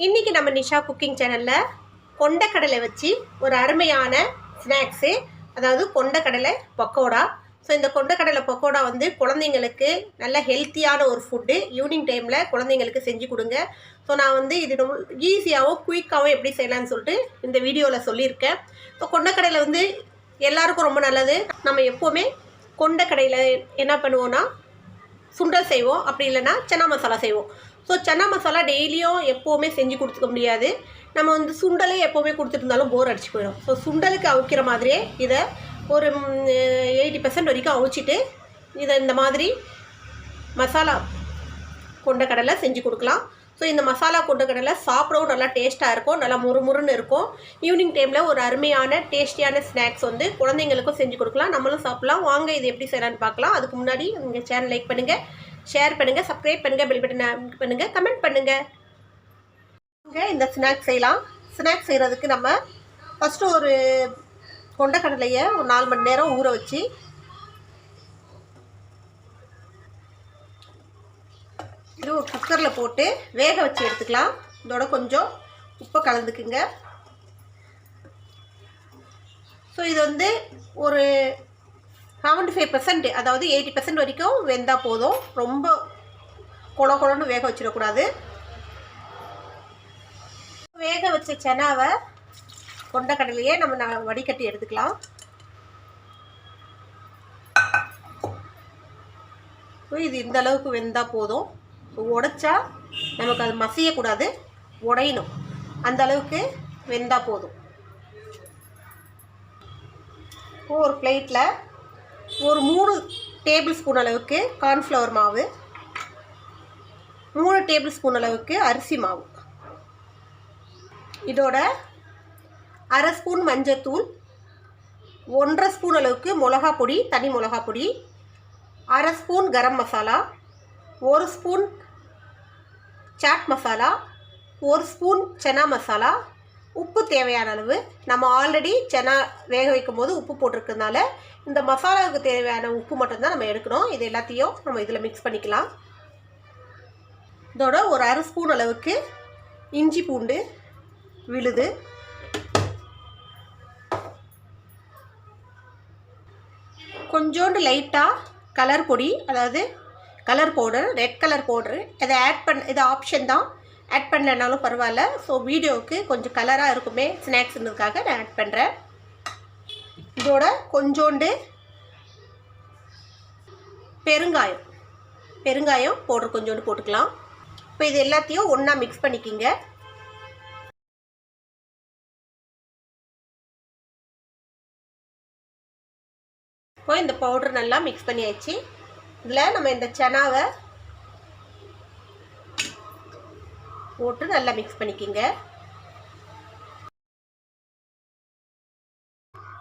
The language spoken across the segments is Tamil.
இன்றைக்கி நம்ம நிஷா குக்கிங் சேனலில் கொண்டக்கடலை வச்சு ஒரு அருமையான ஸ்நாக்ஸு, அதாவது கொண்டக்கடலை பக்கோடா. ஸோ இந்த கொண்டக்கடலை பக்கோடா வந்து குழந்தைங்களுக்கு நல்ல ஹெல்த்தியான ஒரு ஃபுட்டு. ஈவினிங் டைமில் குழந்தைங்களுக்கு செஞ்சு கொடுங்க. ஸோ நான் வந்து இது ரொம்ப ஈஸியாகவும் குயிக்காகவும் எப்படி செய்யலான்னு சொல்லிட்டு இந்த வீடியோவில் சொல்லியிருக்கேன். ஸோ கொண்டக்கடலை வந்து எல்லாருக்கும் ரொம்ப நல்லது. நம்ம எப்போவுமே கொண்டக்கடையில் என்ன பண்ணுவோன்னா சுண்டல் செய்வோம், அப்படி இல்லைன்னா சன்னா மசாலா செய்வோம். ஸோ சன்னா மசாலா டெய்லியும் எப்போவுமே செஞ்சு கொடுத்துக்க முடியாது. நம்ம வந்து சுண்டலே எப்போவுமே கொடுத்துட்டு இருந்தாலும் போர் அடிச்சு போயிடும். ஸோ சுண்டலுக்கு அவிக்கிற மாதிரியே இதை ஒரு 80% வரைக்கும் அவிச்சிட்டு இதை இந்த மாதிரி மசாலா கொண்டக்கடலை செஞ்சு கொடுக்கலாம். ஸோ இந்த மசாலா கொண்டக்கடலை சாப்பிடவும் நல்லா டேஸ்ட்டாக இருக்கும், நல்லா முறுமுறுன்னு இருக்கும். ஈவினிங் டைமில் ஒரு அருமையான டேஸ்டியான ஸ்நாக்ஸ் வந்து குழந்தைங்களுக்கும் செஞ்சு கொடுக்கலாம், நம்மளும் சாப்பிட்லாம். வாங்க இது எப்படி செய்யலான்னு பார்க்கலாம். அதுக்கு முன்னாடி உங்கள் சேனல் லைக் பண்ணுங்கள், ஷேர் பண்ணுங்கள், சப்ஸ்கிரைப் பண்ணுங்கள், பெல் பட்டனை பண்ணுங்கள், கமெண்ட் பண்ணுங்கள். இந்த ஸ்நாக்ஸ் செய்யலாம். ஸ்நாக்ஸ் செய்கிறதுக்கு நம்ம ஃபஸ்ட்டு ஒரு கொண்டக்கடலையை ஒரு 4 மணி நேரம் ஊற வச்சு இது ஒரு குக்கரில் போட்டு வேக வச்சு எடுத்துக்கலாம். இதோட கொஞ்சம் உப்பை கலந்துக்குங்க. ஸோ இது வந்து ஒரு 75%, அதாவது 80% வரைக்கும் வெந்தால் போதும். ரொம்ப குழன்னு வேக வச்சிடக்கூடாது. வேக வச்ச சனாவை கொண்டக்கடலையே நம்ம வடிகட்டி எடுத்துக்கலாம். இது இந்த அளவுக்கு வெந்தால் போதும். உடைச்சா நமக்கு அது மசியக்கூடாது, உடையணும். அந்த அளவுக்கு வெந்தால் போதும். ஒரு பிளேட்டில் ஒரு 3 டேபிள் ஸ்பூன் அளவுக்கு கார்ன்ஃப்ளவர் மாவு, 3 டேபிள் ஸ்பூன் அளவுக்கு அரிசி மாவு, இதோட 1/2 ஸ்பூன் மஞ்சத்தூள், 1/2 ஸ்பூன் அளவுக்கு மிளகா பொடி, தனி மிளகா பொடி, 1/2 spoon garam masala, 1 spoon chaat masala, 1 spoon chana masala, உப்பு தேவையான அளவு. நம்ம ஆல்ரெடி சன்னா வேக வைக்கும் போது உப்பு போட்டிருக்கிறதுனால இந்த மசாலாவுக்கு தேவையான உப்பு மட்டும்தான் நம்ம எடுக்கணும். இது எல்லாத்தையும் நம்ம இதில் மிக்ஸ் பண்ணிக்கலாம். இதோட ஒரு 1/2 ஸ்பூன் அளவுக்கு இஞ்சி பூண்டு விழுது, கொஞ்சோண்டு லைட்டாக கலர் பொடி, அதாவது colour powder, red colour powder. இதை இது ஆப்ஷன் தான், ஆட் பண்ணலனாலும் பரவாயில்ல. ஸோ வீடியோவுக்கு கொஞ்சம் கலராக இருக்குமே ஸ்நாக்ஸுன்றதுக்காக நான் ஆட் பண்ணுறேன். இதோட கொஞ்சோண்டு பெருங்காயம் பவுடர் கொஞ்சோண்டு போட்டுக்கலாம். இப்போ இது எல்லாத்தையும் ஒன்றா மிக்ஸ் பண்ணிக்கிங்க. இப்போ இந்த பவுடர் நல்லா மிக்ஸ் பண்ணியாச்சு. இதில் நம்ம இந்த சனாவை போட்டு நல்லா மிக்ஸ் பண்ணிக்கிங்க.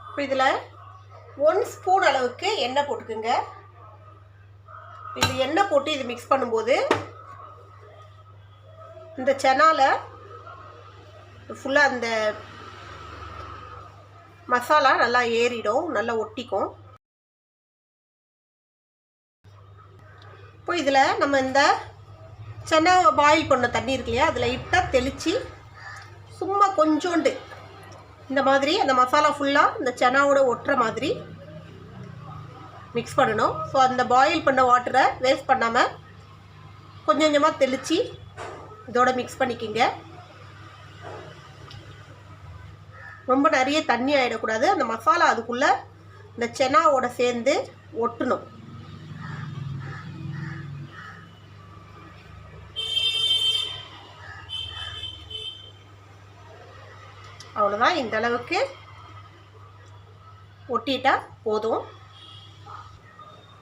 இப்போ இதில் 1 ஸ்பூன் அளவுக்கு எண்ணெய் போட்டுக்குங்க. இது எண்ணெய் போட்டு இது மிக்ஸ் பண்ணும்போது இந்த சனாவில் ஃபுல்லாக அந்த மசாலா நல்லா ஏறிடும், நல்லா ஒட்டிக்கும். இப்போ இதில் நம்ம இந்த சன்னா பாயில் பண்ண தண்ணி இருக்கு இல்லையா, அதில் இட்டால் தெளித்து சும்மா கொஞ்சோண்டு இந்த மாதிரி அந்த மசாலா ஃபுல்லாக இந்த சன்னாவோட ஒட்டுற மாதிரி மிக்ஸ் பண்ணணும். ஸோ அந்த பாயில் பண்ண வாட்டரை வேஸ்ட் பண்ணாமல் கொஞ்சம் கொஞ்சமாக தெளித்து இதோட மிக்ஸ் பண்ணிக்கிங்க. ரொம்ப நிறைய தண்ணி ஆகிடக்கூடாது. அந்த மசாலா அதுக்குள்ளே இந்த சன்னாவோட சேர்ந்து ஒட்டணும். அவ்வளோதான், இந்த அளவுக்கு ஒட்டிட்டா போதும்.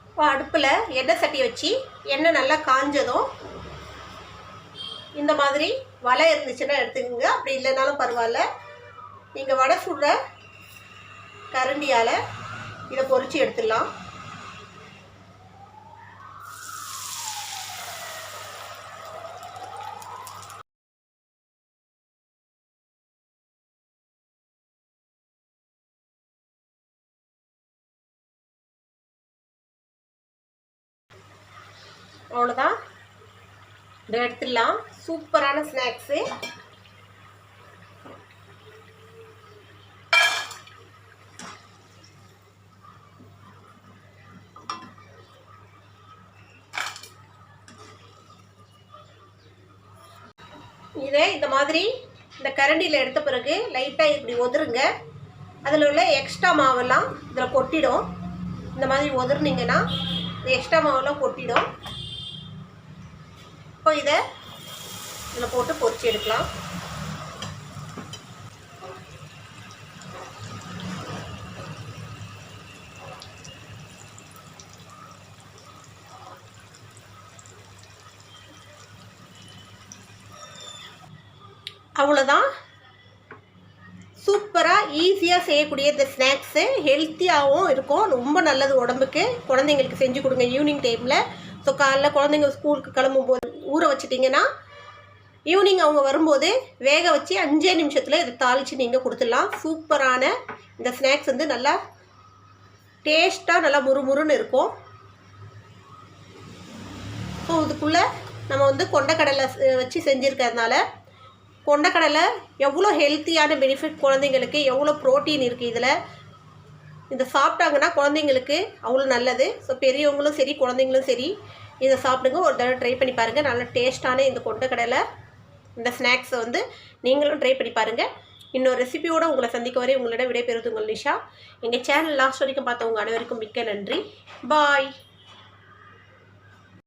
இப்போ அடுப்பில் எண்ணெய் சட்டி வச்சு எண்ணெய் நல்லா காஞ்சதும் இந்த மாதிரி வலை இருந்துச்சுன்னா எடுத்துக்கோங்க, அப்படி இல்லைனாலும் பரவாயில்ல. நீங்கள் வடை சுடுற கரண்டியால் இதை பொரித்து எடுத்துடலாம். அவ்வளோதான், இதை எடுத்துடலாம். சூப்பரான ஸ்நாக்ஸு. இதை இந்த மாதிரி இந்த கரண்டியில் எடுத்த பிறகு லைட்டாக இப்படி ஒதுருங்க. அதில் உள்ள எக்ஸ்ட்ரா மாவெல்லாம் இதில் கொட்டிடும். இந்த மாதிரி ஒதுருனீங்கன்னா எக்ஸ்ட்ரா மாவெல்லாம் கொட்டிடும். இப்போ இதை இதில் போட்டு பொரிச்சு எடுக்கலாம். அவ்வளோதான். சூப்பராக ஈஸியாக செய்யக்கூடிய இந்த ஸ்நாக்ஸு ஹெல்த்தியாகவும் இருக்கும், ரொம்ப நல்லது உடம்புக்கு. குழந்தைங்களுக்கு செஞ்சு கொடுங்க ஈவினிங் டைமில். ஸோ காலைல குழந்தைங்க ஸ்கூலுக்கு கிளம்பும்போது ஊற வச்சிட்டிங்கன்னா ஈவினிங் அவங்க வரும்போது வேக வச்சு 5 நிமிஷத்தில் இதை தாளித்து நீங்கள் கொடுத்துடலாம். சூப்பரான இந்த ஸ்நாக்ஸ் வந்து நல்லா டேஸ்ட்டாக நல்லா முறுமுறுன்னு இருக்கும். ஸோ இதுக்குள்ளே நம்ம வந்து கொண்டக்கடலை வச்சு செஞ்சுருக்கிறதுனால கொண்டக்கடலை எவ்வளோ ஹெல்த்தியான பெனிஃபிட், குழந்தைங்களுக்கு எவ்வளோ ப்ரோட்டீன் இருக்குது இதில். இதை சாப்பிட்டாங்கன்னா குழந்தைங்களுக்கு அவ்வளோ நல்லது. ஸோ பெரியவங்களும் சரி குழந்தைங்களும் சரி இதை சாப்பிடுங்க. ஒரு தடவை ட்ரை பண்ணி பாருங்கள். நல்ல டேஸ்ட்டான இந்த கொண்டக்கடலை இந்த ஸ்நாக்ஸை வந்து நீங்களும் ட்ரை பண்ணி பாருங்கள். இன்னொரு ரெசிபியோடு உங்களை சந்திக்க வரை உங்களிடம் விடைபெறுவது உங்கள் நிஷா. எங்கள் சேனல் லாஸ்ட் வரைக்கும் பார்த்தவங்க அனைவருக்கும் மிக்க நன்றி. பாய்.